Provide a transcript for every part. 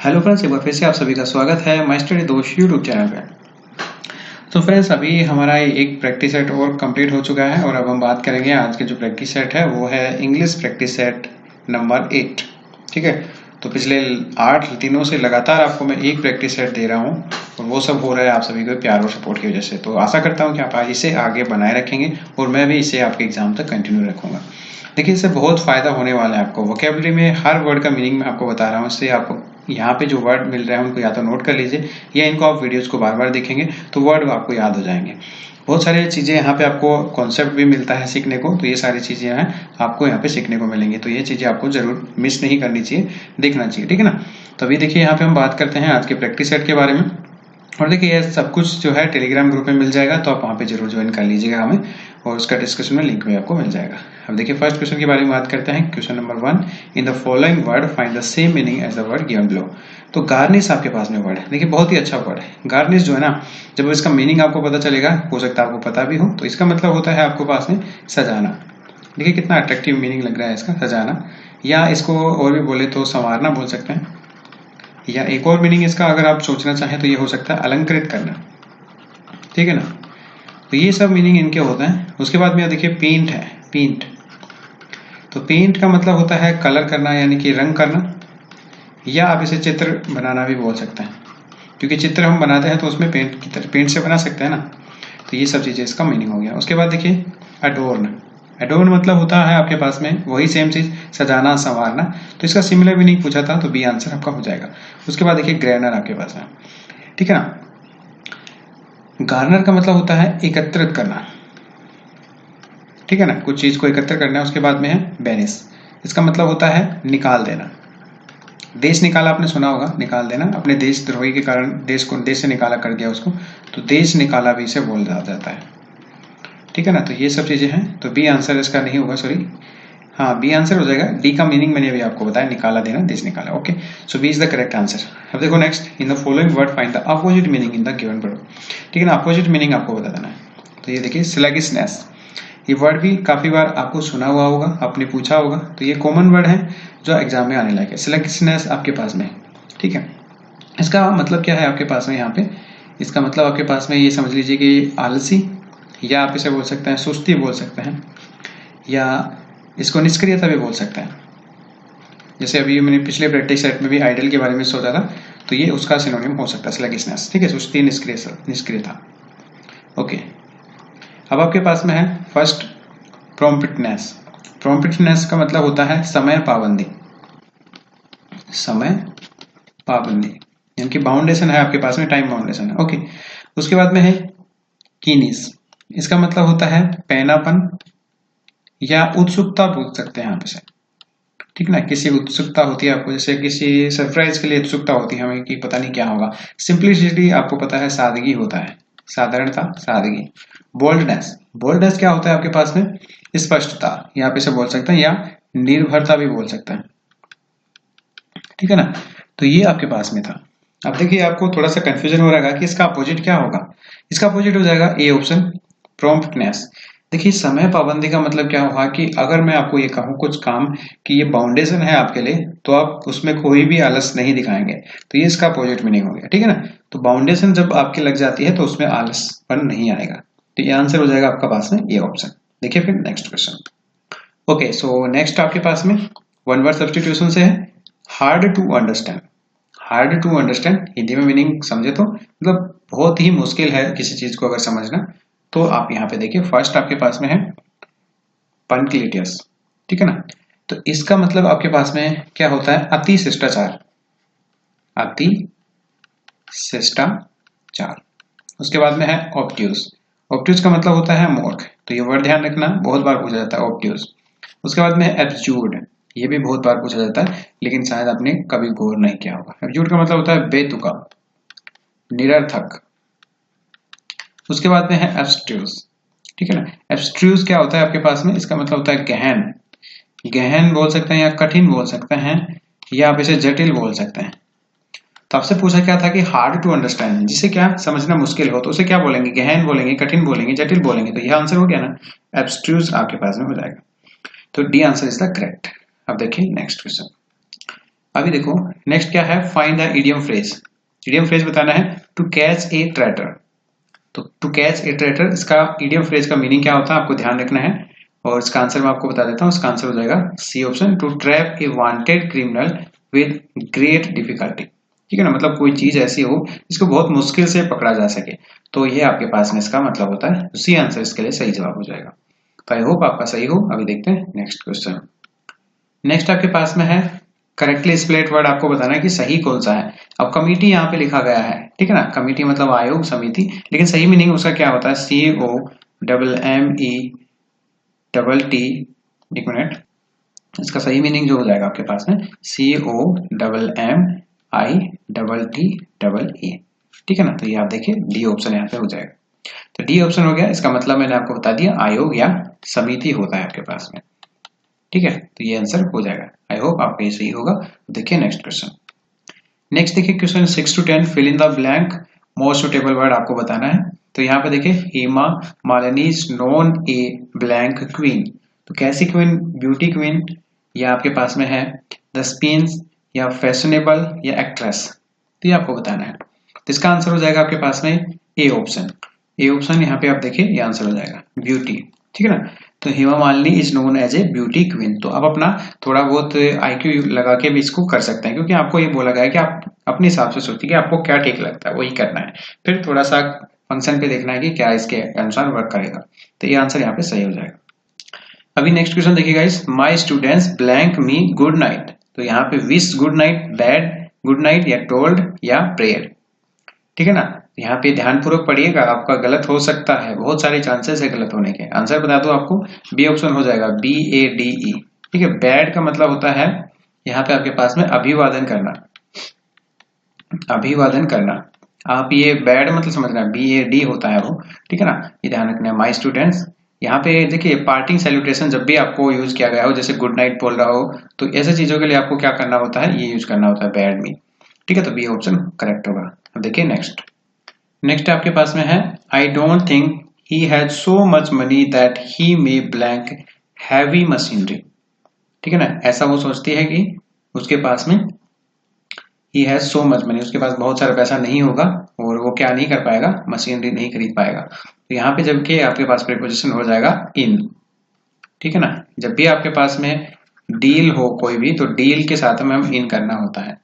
Hello friends, एक बार फिर से आप सभी का स्वागत है माय स्टडी दोस्त यूट्यूब चैनल पे। तो फ्रेंड्स, अभी हमारा एक प्रैक्टिस सेट और कंप्लीट हो चुका है और अब हम बात करेंगे आज के जो प्रैक्टिस सेट है वो है इंग्लिश प्रैक्टिस सेट नंबर 8। ठीक है, तो पिछले 8 दिनों से लगातार आपको मैं एक प्रैक्टिस सेट दे रहा हूँ और वो सब हो रहा है आप सभी को प्यार और सपोर्ट की वजह से। तो आशा करता हूँ कि आप इसे आगे बनाए रखेंगे और मैं भी इसे आपके एग्जाम तक कंटिन्यू रखूँगा। देखिए, इससे बहुत फ़ायदा होने वाला है आपको। वोकेबलरी में हर वर्ड का मीनिंग मैं आपको बता रहा हूँ, इससे आपको यहाँ पे जो वर्ड मिल रहे हैं उनको या तो नोट कर लीजिए या इनको आप वीडियोस को बार बार देखेंगे तो वर्ड आपको याद हो जाएंगे। बहुत सारी चीज़ें यहाँ पे आपको कॉन्सेप्ट भी मिलता है सीखने को, तो ये सारी चीज़ें हैं आपको यहाँ पे सीखने को मिलेंगी। तो ये चीज़ें आपको जरूर मिस नहीं करनी चाहिए, देखना चाहिए। ठीक है ना। तो अभी देखिए, यहाँ पे हम बात करते हैं आज के प्रैक्टिस सेट के बारे में। और देखिए, ये सब कुछ जो है टेलीग्राम ग्रुप में मिल जाएगा, तो आप वहाँ पे जरूर ज्वाइन कर लीजिएगा हमें, और उसका डिस्क्रिप्शन में लिंक भी आपको मिल जाएगा। अब देखिए, फर्स्ट क्वेश्चन के बारे में बात करते हैं। Question number 1, in the following word find the same meaning as the word given below. तो गार्निश आपके पास में वर्ड है। देखिए, बहुत ही अच्छा वर्ड है गार्निश जो है ना। जब इसका मीनिंग आपको पता चलेगा, हो सकता है आपको पता भी हो, तो इसका मतलब होता है आपके पास में सजाना। देखिए कितना अट्रैक्टिव मीनिंग लग रहा है इसका, सजाना। या इसको और भी बोले तो संवारना बोल सकते हैं, या एक और मीनिंग इसका अगर आप सोचना चाहें तो ये हो सकता है अलंकृत करना। ठीक है ना। तो ये सब मीनिंग इनके होते हैं। उसके बाद में देखिए पेंट है, पेंट। तो पेंट का मतलब होता है कलर करना, यानी कि रंग करना, या आप इसे चित्र बनाना भी बोल सकते हैं, क्योंकि चित्र हम बनाते हैं तो उसमें पेंट की तरह पेंट से बना सकते हैं ना। तो ये सब चीज़ें इसका मीनिंग हो गया। उसके बाद देखिए अडोर्न। एडोर्न मतलब होता है आपके पास में वही सेम चीज, सजाना संवारना। तो इसका सिमिलर मीनिंग पूछा था, तो बी आंसर आपका हो जाएगा। उसके बाद देखिए ग्रेनर आपके पास है। ठीक है ना। गार्नर का मतलब होता है एकत्रित करना। ठीक है ना, कुछ चीज को एकत्र करना है। उसके बाद में है बेनिस। इसका मतलब होता है निकाल देना। देश निकाला आपने सुना होगा, निकाल देना। अपने देशद्रोही के कारण देश को देश से निकाला कर दिया उसको, तो देश निकाला भी इसे बोल जाता है। ठीक है ना। तो ये सब चीजें हैं। तो बी आंसर इसका नहीं होगा, सॉरी, हाँ बी आंसर हो जाएगा। डी का मीनिंग मैंने अभी आपको बताया, निकाला देना, देश निकाला। Okay, so B is the correct answer. अब देखो next, in the following word find the opposite meaning in the given word. ठीक है ना, अपोजिट मीनिंग आपको बता देना है। तो ये देखिए स्लगिशनेस, ये वर्ड भी काफी बार आपको सुना हुआ होगा, आपने पूछा होगा। तो ये कॉमन वर्ड है जो एग्जाम में आने लायक है। स्लगिशनेस आपके पास में। ठीक है, इसका मतलब क्या है आपके पास में यहाँ पे, इसका मतलब आपके पास में ये समझ लीजिए कि आलसी, या आप इसे बोल सकते हैं सुस्ती बोल सकते हैं, या इसको निष्क्रियता भी बोल सकते हैं। जैसे अभी मैंने पिछले प्रैक्टिस सेट में भी आइडल के बारे में सोचा था, तो ये उसका सिनोनिम हो सकता है स्लगिशनेस। ठीक है, सुस्ती, निष्क्रियता। ओके, अब आपके पास में है फर्स्ट प्रॉम्प्टनेस। प्रॉम्प्टनेस का मतलब होता है समय पाबंदी। समय पाबंदी यानी कि बाउंडेशन है आपके पास में, टाइम बाउंडेशन है। ओके, उसके बाद में है कीनिस। इसका मतलब होता है पैनापन या उत्सुकता बोल सकते हैं आप इसे। ठीक ना, किसी उत्सुकता होती है आपको, जैसे किसी सरप्राइज के लिए उत्सुकता होती है हमें कि पता नहीं क्या होगा। सिंप्लिसिटी आपको पता है सादगी होता है, साधारणता, सादगी। बोल्डनेस, बोल्डनेस क्या होता है आपके पास में, स्पष्टता, यहाँ पे से बोल सकते हैं, या निर्भरता भी बोल सकते हैं। ठीक है ना। तो ये आपके पास में था। अब देखिए आपको थोड़ा सा कंफ्यूजन हो रहा है कि इसका अपोजिट क्या होगा। इसका अपोजिट हो जाएगा ए ऑप्शन, प्रॉम्प्टनेस। देखिए समय पाबंदी का मतलब क्या होगा कि अगर मैं आपको ये कहूँ कुछ काम कि ये बाउंडेशन है आपके लिए, तो आप उसमें कोई भी आलस नहीं दिखाएंगे। तो ये इसका अपोजिट मीनिंग हो गया। ठीक है ना। तो बाउंडेशन जब आपके लग जाती है तो उसमें आलसपन नहीं आएगा। तो ये आंसर हो जाएगा आपका पास में ये ऑप्शन। देखिए फिर next question. Okay, so next आपके पास में वन वर्ड सब्स्टिट्यूशन से है hard to understand. Hard to understand Hindi में मीनिंग समझे तो मतलब बहुत ही मुश्किल है किसी चीज को अगर समझना। तो आप यहाँ पे देखिए फर्स्ट आपके पास में है पंक्लिटियस। ठीक है ना। तो इसका मतलब आपके पास में क्या होता है, अति शिष्टाचार, अति शिष्टाचार। उसके बाद में है ऑब्ट्यूज। ऑब्ट्यूज का मतलब होता है मूर्ख। तो ये वर्ड ध्यान रखना, बहुत बार पूछा जाता है ऑब्ट्यूज। उसके बाद में है एब्सूर्ड। ये भी बहुत बार पूछा जाता है, लेकिन शायद आपने कभी गौर नहीं किया होगा। एब्सूर्ड का मतलब होता है बेतुका, निरर्थक। उसके बाद में है एब्स्ट्रूज। ठीक है ना। एब्स्ट्रूज क्या होता है आपके पास में, इसका मतलब होता है गहन। गहन बोल सकते हैं, या कठिन बोल सकते हैं, या आप इसे जटिल बोल सकते हैं। तो आपसे पूछा क्या था कि हार्ड टू अंडरस्टैंड, जिसे क्या समझना मुश्किल हो, तो उसे क्या बोलेंगे, गहन बोलेंगे, कठिन बोलेंगे, जटिल बोलेंगे। तो यह आंसर हो गया ना, एब्स्ट्रूज आपके पास में हो जाएगा। तो D answer is the correct. अब देखिए नेक्स्ट क्वेश्चन। अभी देखो नेक्स्ट क्या है, find the idiom phrase. Idiom phrase बताना है टू कैच ए ट्रैटर। तो टू कैच ए ट्रैटर, इसका इडियम फ्रेज का मीनिंग क्या होता है आपको ध्यान रखना है, और इसका आंसर मैं आपको बता देता हूँ। इसका आंसर हो जाएगा C option, to trap a wanted criminal with great difficulty. ठीक है ना, मतलब कोई चीज ऐसी हो जिसको बहुत मुश्किल से पकड़ा जा सके, तो ये आपके पास में इसका मतलब होता है। सी आंसर इसके लिए सही जवाब हो जाएगा। तो आई होप आपका सही हो। अभी देखते हैं नेक्स्ट क्वेश्चन। नेक्स्ट आपके पास में है करेक्टली स्प्लिट वर्ड, आपको बताना है कि सही कौन सा है। अब कमिटी यहाँ पे लिखा गया है, ठीक है ना, कमिटी मतलब आयोग, समिति, लेकिन सही मीनिंग उसका क्या होता है, COMMETT, एक मिनट, इसका सही मीनिंग जो हो जाएगा आपके पास में COMMITTE, ठीक है ना। तो ये आप देखिए डी ऑप्शन यहाँ पे हो जाएगा। तो डी ऑप्शन हो गया, इसका मतलब मैंने आपको बता दिया आयोग या समिति होता है आपके पास में, ठीक है। तो ये आंसर हो जाएगा। आई होप आपका ये सही होगा। देखिए नेक्स्ट क्वेश्चन। नेक्स्ट देखिए question 6 to 10, fill in the blank most suitable word आपको बताना है। तो यहाँ पे देखिए Hema Malini is known a blank queen. तो कैसी क्वीन, ब्यूटी क्वीन, या आपके पास में है द स्पिन्स, या फैशनेबल, या एक्ट्रेस। तो ये आपको बताना है। तो इसका आंसर हो जाएगा आपके पास में ए ऑप्शन। ए ऑप्शन यहाँ पे आप देखिए ये आंसर हो जाएगा ब्यूटी, ठीक है ना। तो Hema Malini is known as a beauty queen. तो आप अपना थोड़ा बहुत IQ लगा के भी इसको कर सकते हैं, क्योंकि आपको ये बोला गया है कि आप अपने हिसाब से सोचिए कि आपको क्या ठीक लगता है वही करना है, फिर थोड़ा सा फंक्शन पे देखना है कि क्या इसके अनुसार वर्क करेगा। तो ये आंसर यहाँ पे सही हो जाएगा। अभी नेक्स्ट क्वेश्चन देखिए guys, my students blank me good night. तो यहाँ पे wish good night, bad good night, या टोल्ड, या प्रेयर, ठीक है ना। यहाँ पे ध्यानपूर्वक पढ़िएगा, आपका गलत हो सकता है, बहुत सारे चांसेस है गलत होने के। आंसर बता दो आपको, बी ऑप्शन हो जाएगा, BADE, ठीक है। बैड का मतलब होता है यहाँ पे आपके पास में अभिवादन करना, अभिवादन करना। आप ये बैड मतलब समझना, BAD होता है वो, ठीक है ना, ये ध्यान रखना है। माई स्टूडेंट्स, यहाँ पे देखिए पार्टिंग सैल्यूटेशन जब भी आपको यूज किया गया हो, जैसे गुड नाइट बोल रहा हो, तो ऐसे चीजों के लिए आपको क्या करना होता है, ये यूज करना होता है बैड में, ठीक है। तो बी ऑप्शन करेक्ट होगा। देखिए नेक्स्ट आपके पास में है, I don't think he has so much money that he may blank heavy machinery, ठीक है ना। ऐसा वो सोचती है कि उसके पास में he has so much money, उसके पास बहुत सारा पैसा नहीं होगा और वो क्या नहीं कर पाएगा, मशीनरी नहीं खरीद पाएगा। तो यहाँ पे जबकि आपके पास प्रीपोजिशन हो जाएगा इन, ठीक है ना। जब भी आपके पास में डील हो कोई भी, तो डील के साथ में हम इन करना होता है,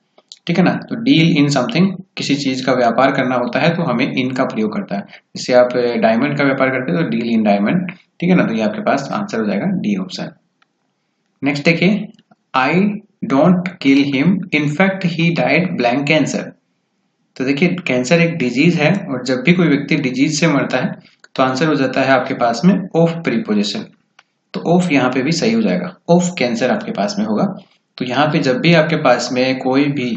ठीक है ना। तो डील इन समथिंग, किसी चीज का व्यापार करना होता है तो हमें इन का प्रयोग करता है। जैसे आप डायमंड का व्यापार करते हैं तो डील इन डायमंड, ठीक है ना। तो ये आपके पास आंसर हो जाएगा डी ऑप्शन। नेक्स्ट देखिए, I don't kill him, in fact he died blank cancer. तो देखिए कैंसर एक डिजीज है, और जब भी कोई व्यक्ति डिजीज से मरता है तो आंसर हो जाता है आपके पास में ऑफ प्रीपोजिशन। तो ऑफ यहाँ पे भी सही हो जाएगा, ऑफ कैंसर आपके पास में होगा। तो यहाँ पे जब भी आपके पास में कोई भी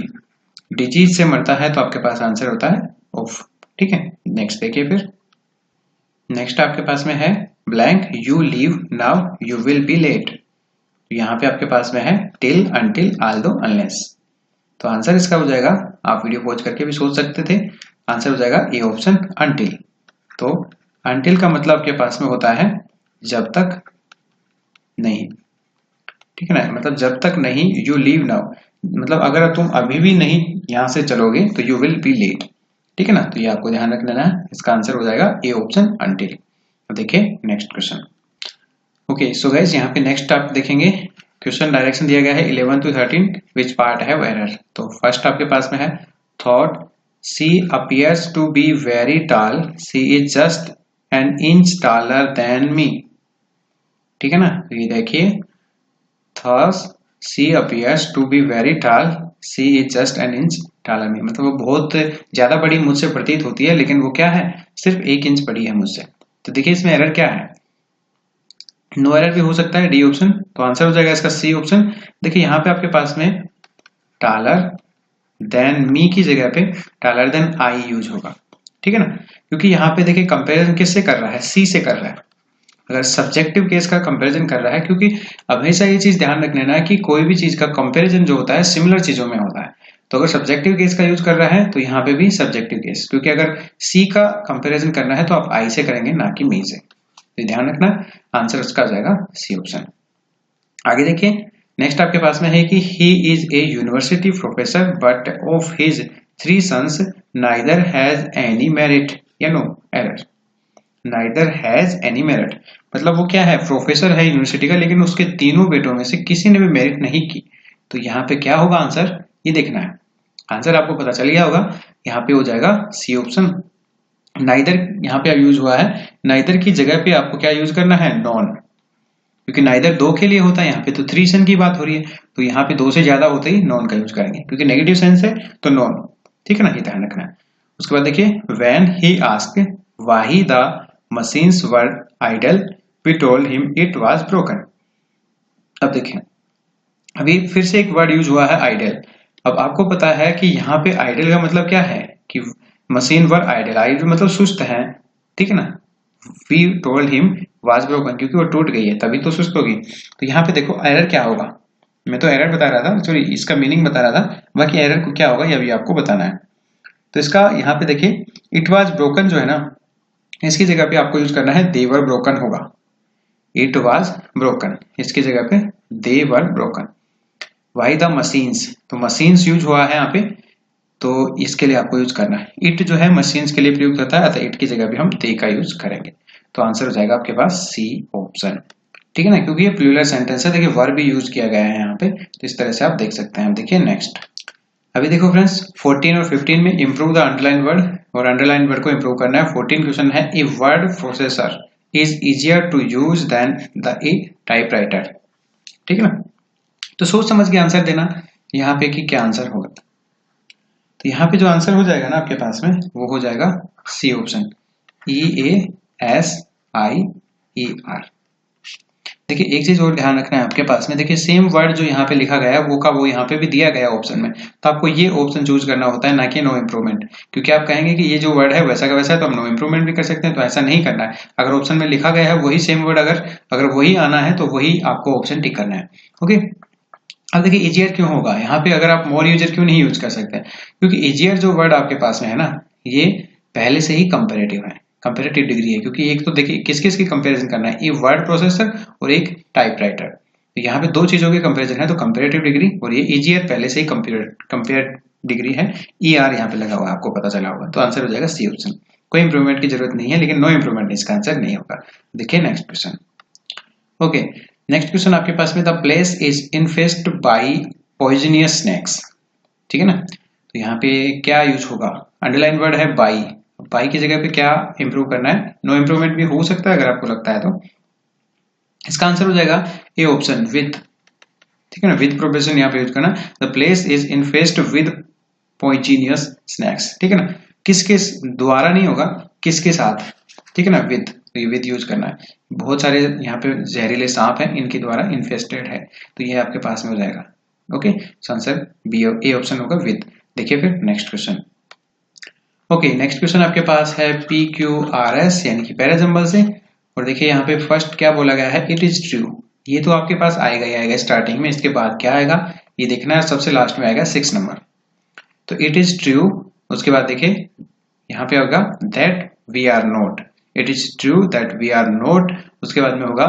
डिजीज से मरता है तो आपके पास आंसर होता है ऑफ, ठीक है। नेक्स्ट देखिए फिर, नेक्स्ट आपके पास में है blank you leave now you will be late. तो यहाँ पे आपके पास में है टिल, अनटिल, आल्दो, अनलेस। तो आंसर इसका हो जाएगा, आप वीडियो पॉज करके भी सोच सकते थे, आंसर हो जाएगा ए ऑप्शन अनटिल। तो अनटिल का मतलब आपके पास में होता है जब तक नहीं, ठीक है ना, मतलब जब तक नहीं। यू लीव नाउ मतलब अगर तुम अभी भी नहीं यहां से चलोगे तो यू विल बी लेट, ठीक है ना। तो ये आपको ध्यान रख लेना है, इसका आंसर हो जाएगा ए ऑप्शन अनटिल। तो देखिए next question. Okay so guys, यहाँ पे नेक्स्ट आप देखेंगे क्वेश्चन डायरेक्शन दिया गया है 11 to 13, विच पार्ट है वेयर। तो फर्स्ट आपके पास में है though she appears to be very tall, she is just an inch taller than me, ठीक है ना। तो ये देखिए, though she appears to be very tall, she is just an inch taller me, मतलब वो बहुत ज्यादा बड़ी मुझसे प्रतीत होती है, लेकिन वो क्या है, सिर्फ 1 इंच बड़ी है मुझसे। तो देखिए इसमें एरर क्या है, नो एरर भी हो सकता है, डी ऑप्शन। तो आंसर हो जाएगा इसका सी ऑप्शन। देखिए यहाँ पे आपके पास में टॉलर देन मी की जगह पे टॉलर देन आई यूज होगा, ठीक है ना। क्योंकि यहाँ पे देखिए कंपैरिजन किससे कर रहा है, सी से कर रहा है। अगर सब्जेक्टिव केस का कंपैरिजन कर रहा है, क्योंकि हमेशा ये चीज ध्यान रख लेना है कि कोई भी चीज का कंपैरिजन जो होता है सिमिलर चीजों में होता है। तो अगर सब्जेक्टिव केस का यूज कर रहा है तो यहाँ पे भी सब्जेक्टिव केस, क्योंकि अगर सी का कंपैरिजन करना है तो आप आई से करेंगे ना कि मी से। तो ध्यान रखना, आंसर उसका आ जाएगा सी ऑप्शन। आगे देखिए नेक्स्ट आपके पास में है कि he is a university professor but of his 3 sons neither has any merit या no error. Neither has any merit मतलब वो क्या है, प्रोफेसर है यूनिवर्सिटी का, लेकिन उसके तीनों बेटों में से किसी ने भी मेरिट नहीं की। तो यहाँ पे क्या होगा आंसर, ये देखना है। आंसर आपको पता चल गया होगा, यहाँ पे हो जाएगा सी ऑप्शन। नाइदर यहाँ पे यूज हुआ है, नाइदर की जगह पे आपको क्या यूज करना है, नॉन, क्योंकि नाइदर 2 के लिए होता है, यहाँ पे तो 3 सन की बात हो रही है, तो यहाँ पे 2 से ज्यादा होते ही नॉन का यूज करेंगे, क्योंकि नेगेटिव सेंस है तो नॉन, ठीक है ना, ये ध्यान रखना है। उसके बाद देखिए when he asked why the machines were idle we told him it was broken. अब देखिए अभी फिर से एक वर्ड यूज हुआ है आइडल। अब आपको पता है कि यहाँ पे आइडल का मतलब क्या है कि मशीन वर आइडल, आइडल मतलब सुस्त है, ठीक है ना। We told him was broken क्योंकि वो टूट गई है तभी तो सुस्त होगी। तो यहाँ पे देखो एरर क्या होगा, मैं तो एरर बता रहा था, सॉरी इसका मीनिंग बता रहा था, बाकी एरर को क्या होगा ये अभी आपको बताना है। तो इसका यहाँ पे देखिए इट वाज ब्रोकन जो है ना, इसकी जगह पे आपको यूज करना है दे वर ब्रोकन होगा। इट वाज ब्रोकन इसकी जगह पे they were broken. By the machines, तो मशीन्स यूज हुआ है यहाँ पे, तो इसके लिए आपको यूज करना है। इट जो है मशीन्स के लिए प्रयुक्त होता है, अतः इट की जगह भी हम दे का यूज करेंगे। तो आंसर हो जाएगा आपके पास सी ऑप्शन, ठीक है ना, क्योंकि ये प्लूरल सेंटेंस है। देखिए वर्ब भी यूज किया गया है यहाँ पे, तो इस तरह से आप देख सकते हैं। देखिए नेक्स्ट, अभी देखो फ्रेंड्स 14 और 15 में इंप्रूव द अंडरलाइन वर्ड, और अंडरलाइन वर्ड को इंप्रूव करना है। 14 क्वेश्चन है a word processor is easier to use than the a typewriter, ठीक है ना। तो सोच समझ के आंसर देना यहाँ पे कि क्या आंसर होगा। तो यहाँ पे जो आंसर हो जाएगा ना आपके पास में वो हो जाएगा सी ऑप्शन, EASIER। देखिए एक चीज और ध्यान रखना है आपके पास में, देखिए सेम वर्ड जो यहाँ पे लिखा गया है वो का वो यहाँ पे भी दिया गया ऑप्शन में, तो आपको ये ऑप्शन चूज करना होता है, ना कि नो इम्प्रूवमेंट। क्योंकि आप कहेंगे कि ये जो वर्ड है वैसा का वैसा है तो हम नो इम्प्रूवमेंट भी कर सकते हैं, तो ऐसा नहीं करना है। अगर ऑप्शन में लिखा गया है वही सेम वर्ड, अगर वही आना है तो वही आपको ऑप्शन टिक करना है। ओके, अब देखिए इजियर क्यों होगा यहाँ पे, अगर आप मोर यूजर क्यों नहीं यूज कर सकते, क्योंकि इजियर जो वर्ड आपके पास में है ना ये पहले से ही कंपेरेटिव है, कंपेरेटिव डिग्री है। क्योंकि एक तो देखिए किस किस की कंपैरिजन करना है, एक वर्ड प्रोसेसर और एक टाइपराइटर, तो यहाँ पे 2 चीजों के कंपैरिजन है, तो कंपेरेटिव डिग्री, और ये इजियर पहले से ही कंपेयर डिग्री है, ER यहाँ पे लगा हुआ है, आपको पता चला होगा। तो आंसर हो जाएगा सी ऑप्शन। कोई इंप्रूवमेंट की जरूरत नहीं है, लेकिन नो इंप्रूवमेंट इसका आंसर नहीं होगा। देखिए next question. Okay, next question आपके पास में the place is infested by poisonous snakes, ठीक है ना। तो यहाँ पे क्या यूज होगा, अंडरलाइन वर्ड है बाई, बाई की जगह पे क्या इंप्रूव करना है, नो इंप्रूवमेंट भी हो सकता है अगर आपको लगता है तो। इसका आंसर हो जाएगा ए ऑप्शन विद, ठीक है ना, विद प्रोपोजिशन यहाँ पे यूज करना। The place is infested with poisonous snakes, ठीक है ना, किस किस द्वारा नहीं होगा, किसके साथ, ठीक है ना, विद, तो ये विद यूज करना है। बहुत सारे यहाँ पे जहरीले सांप हैं, इनके द्वारा इन्फेस्टेड है, तो ये आपके पास में हो जाएगा। Okay, answer B, a option होगा विद। देखिए फिर next question. Okay, next question आपके पास है PQRS यानी कि पैराजंबल से, और देखिए यहाँ पे फर्स्ट क्या बोला गया है, इट इज ट्रू। ये तो आपके पास आएगा ही आएगा स्टार्टिंग में, इसके बाद क्या आएगा ये देखना है, सबसे लास्ट में आएगा 6 नंबर। तो इट इज ट्रू, उसके बाद देखिए यहाँ पे होगा that we are not, it is true that we are not, उसके बाद में होगा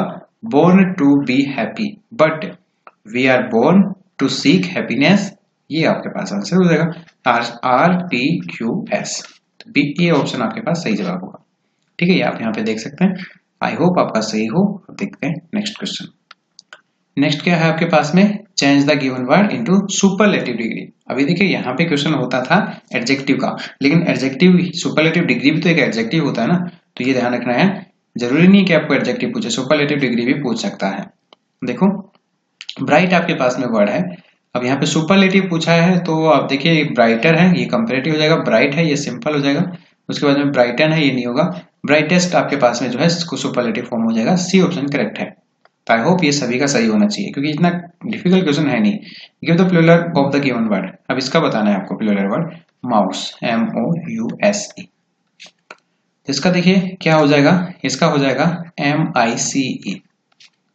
born to be happy but we are born to seek happiness, ये आपके पास आंसर हो जाएगा RTQS। तो बी, ये ऑप्शन आपके पास सही जवाब होगा, ठीक है, ये आप यहाँ पे देख सकते हैं। आई होप आपका सही हो। देखते हैं नेक्स्ट क्वेश्चन। नेक्स्ट क्या है आपके पास में, change the given word into superlative degree. अभी देखिए यहाँ पे क्वेश्चन होता था एडजेक्टिव का, लेकिन एडजेक्टिव सुपरलेटिव डिग्री भी तो एक एडजेक्टिव होता है ना, तो ये ध्यान रखना है, जरूरी नहीं कि आपको एडजेक्टिव पूछे, सुपरलेटिव डिग्री भी पूछ सकता है। देखो ब्राइट आपके पास में वर्ड है, अब यहाँ पे सुपरलेटिव पूछा है, तो आप देखिए ब्राइटर है, ये कंपेरेटिव हो जाएगा, ब्राइट है ये सिंपल हो जाएगा, उसके बाद में ब्राइटन है ये नहीं होगा, ब्राइटेस्ट आपके पास में जो है सुपरलेटिव फॉर्म हो जाएगा। सी ऑप्शन करेक्ट है। तो आई होप ये सभी का सही होना चाहिए, क्योंकि इतना डिफिकल्ट क्वेश्चन है नहीं। Give the plural of the given word, अब इसका बताना है आपको प्लूरल वर्ड माउस, MOUSE। इसका देखिए क्या हो जाएगा, इसका हो जाएगा MICE,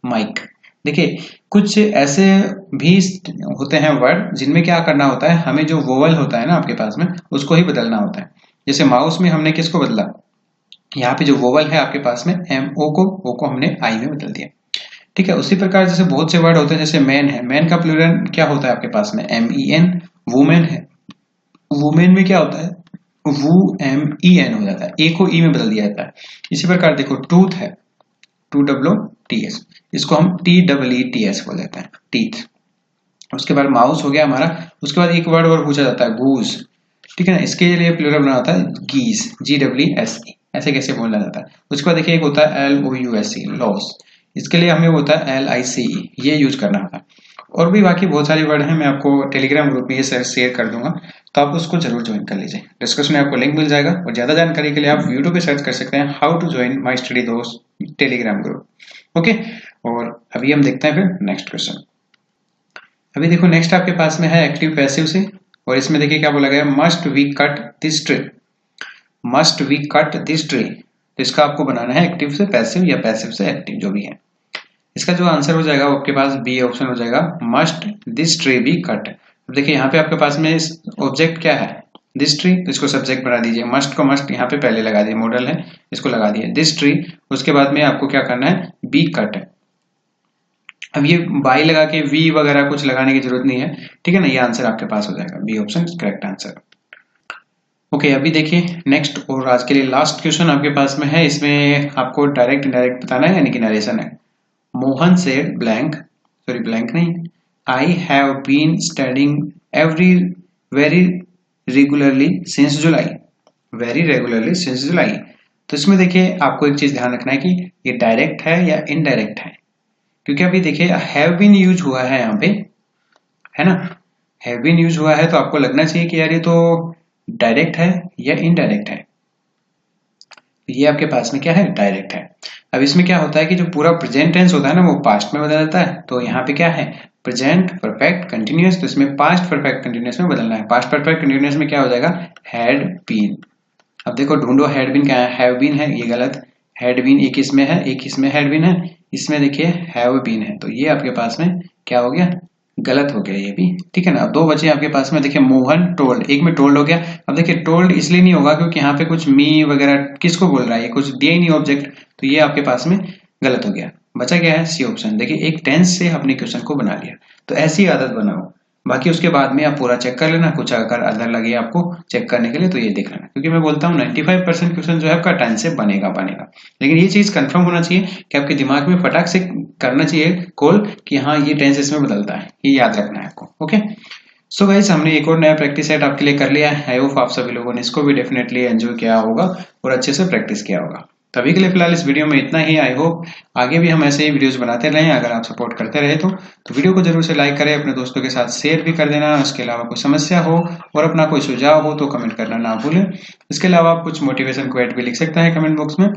माइक। देखिए कुछ ऐसे भी होते हैं वर्ड जिनमें क्या करना होता है, हमें जो वोवल होता है ना आपके पास में उसको ही बदलना होता है। जैसे माउस में हमने किसको बदला, यहाँ पे जो वोवल है आपके पास में MO को, O को हमने I में बदल दिया, ठीक है। उसी प्रकार जैसे बहुत से वर्ड होते हैं, जैसे मैन है, मैन का प्लूरल क्या होता है आपके पास में, MEN। वुमेन है, वुमेन में क्या होता है, WUMEN हो जाता है, ए को ई में बदल दिया जाता है। इसी प्रकार देखो टूथ है, TOOTH, इसको हम TEETS बोल देते हैं, टीथ। उसके बाद माउस हो गया हमारा। उसके बाद एक वर्ड और पूछा जाता है गूज, ठीक है ना, इसके लिए प्लूरल बना होता है गीज, GWSE, ऐसे कैसे बोलना जाता है। उसके बाद देखिए एक होता है LOUSE, लॉस, इसके लिए हमें होता है LICE, ये यूज करना होता है। और भी बाकी बहुत सारे वर्ड हैं, मैं आपको टेलीग्राम ग्रुप में ये शेयर कर दूंगा, तो आप उसको जरूर ज्वाइन कर लीजिए। डिस्क्रिप्शन में आपको लिंक मिल जाएगा, और ज्यादा जानकारी के लिए आप यूट्यूब पे सर्च कर सकते हैं how to join my study दोस्त टेलीग्राम ग्रुप। ओके, और अभी हम देखते हैं फिर नेक्स्ट क्वेश्चन। अभी देखो नेक्स्ट आपके पास में है एक्टिव पैसिव से, और इसमें देखिए क्या बोला गया, must we cut this tree, must we cut this tree. तो इसका आपको बनाना है एक्टिव से पैसिव या पैसिव से एक्टिव, जो भी है। इसका जो आंसर हो जाएगा वो आपके पास बी ऑप्शन हो जाएगा, must this tree be cut. अब देखिए यहाँ पे आपके पास में ऑब्जेक्ट क्या है, दिस ट्री, तो इसको सब्जेक्ट बना दीजिए, मस्ट को मस्ट यहाँ पे पहले लगा दीजिए, मॉडल है इसको लगा दिए दिस ट्री। उसके बाद में आपको क्या करना है, बी कट। अब ये बाई लगा के वी वगैरह कुछ लगाने की जरूरत नहीं है, ठीक है ना, ये आंसर आपके पास हो जाएगा, B option correct answer. Okay, अभी देखिए नेक्स्ट और आज के लिए लास्ट क्वेश्चन आपके पास में है। इसमें आपको डायरेक्ट इनडायरेक्ट बताना है, यानी कि नरेशन है। Mohan said blank, sorry blank नहीं, I have been studying very regularly since July, very regularly since July. तो इसमें देखिए आपको एक चीज ध्यान रखना है कि ये डायरेक्ट है या इनडायरेक्ट है, क्योंकि अभी देखिए हैव बीन यूज हुआ है यहाँ पे, है ना, हैव बीन यूज हुआ है, तो आपको लगना चाहिए कि यार ये तो डायरेक्ट है या इनडायरेक्ट है। ये आपके पास में क्या है, डायरेक्ट है। अब इसमें क्या होता है कि जो पूरा प्रेजेंट टेंस होता है ना, वो पास्ट में बदल जाता है। तो यहाँ पे क्या है, प्रेजेंट परफेक्ट कंटिन्यूअस, तो इसमें पास्ट परफेक्ट कंटिन्यूअस में बदलना है। पास्ट परफेक्ट कंटिन्यूअस में क्या हो जाएगा, हैड बीन। अब देखो ढूंढो, हैड बीन क्या है, हैव बीन है, ये गलत, हैड बीन एक इसमें है, एक इसमें हैड बीन है, इसमें देखिए हैव बीन है, तो ये आपके पास में क्या हो गया, गलत हो गया ये भी, ठीक है ना। अब दो बचे आपके पास में, देखिए मोहन टोल्ड, एक में टोल्ड हो गया। अब देखिए टोल्ड इसलिए नहीं होगा क्योंकि यहाँ पे कुछ मी वगैरह किसको बोल रहा है, ये कुछ दिया ही नहीं ऑब्जेक्ट, तो ये आपके पास में गलत हो गया। बचा क्या है, सी ऑप्शन। देखिए एक टेंस से अपने क्वेश्चन को बना लिया, तो ऐसी आदत बनाओ। बाकी उसके बाद में आप पूरा चेक कर लेना, कुछ अगर अदर लगे आपको चेक करने के लिए तो ये देख लेना, क्योंकि मैं बोलता हूँ 95% क्वेश्चन जो है आपका टेंस से बनेगा। लेकिन ये चीज कंफर्म होना चाहिए कि आपके दिमाग में फटाक से करना चाहिए कॉल कि हाँ ये टेंस इसमें बदलता है, ये याद रखना है आपको। ओके, सो गाइस हमने एक और नया प्रैक्टिस सेट आपके लिए कर लिया है। आई होप आप सभी लोगों ने इसको भी डेफिनेटली एंजॉय किया होगा और अच्छे से प्रैक्टिस किया होगा। तभी के लिए फिलहाल इस वीडियो में इतना ही। आई होप आगे भी हम ऐसे ही वीडियोस बनाते रहें। अगर आप सपोर्ट करते रहे तो वीडियो को जरूर से लाइक करें, अपने दोस्तों के साथ शेयर भी कर देना। उसके अलावा कोई समस्या हो और अपना कोई सुझाव हो तो कमेंट करना ना भूलें। इसके अलावा आप कुछ मोटिवेशन क्वेट भी लिख सकते हैं कमेंट बॉक्स में,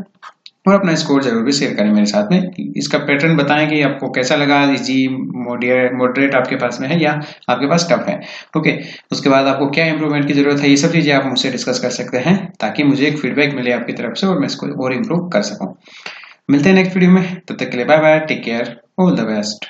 और अपना स्कोर जरूर भी शेयर करें मेरे साथ में। इसका पैटर्न बताएं कि आपको कैसा लगा, इजी मॉडरेट आपके पास में है या आपके पास टफ है। ओके, उसके बाद आपको क्या इंप्रूवमेंट की जरूरत है, ये सब चीजें आप मुझसे डिस्कस कर सकते हैं, ताकि मुझे एक फीडबैक मिले आपकी तरफ से और मैं इसको और इम्प्रूव कर सकूं। मिलते हैं नेक्स्ट वीडियो में, तब तक के लिए bye bye, take care, all the best.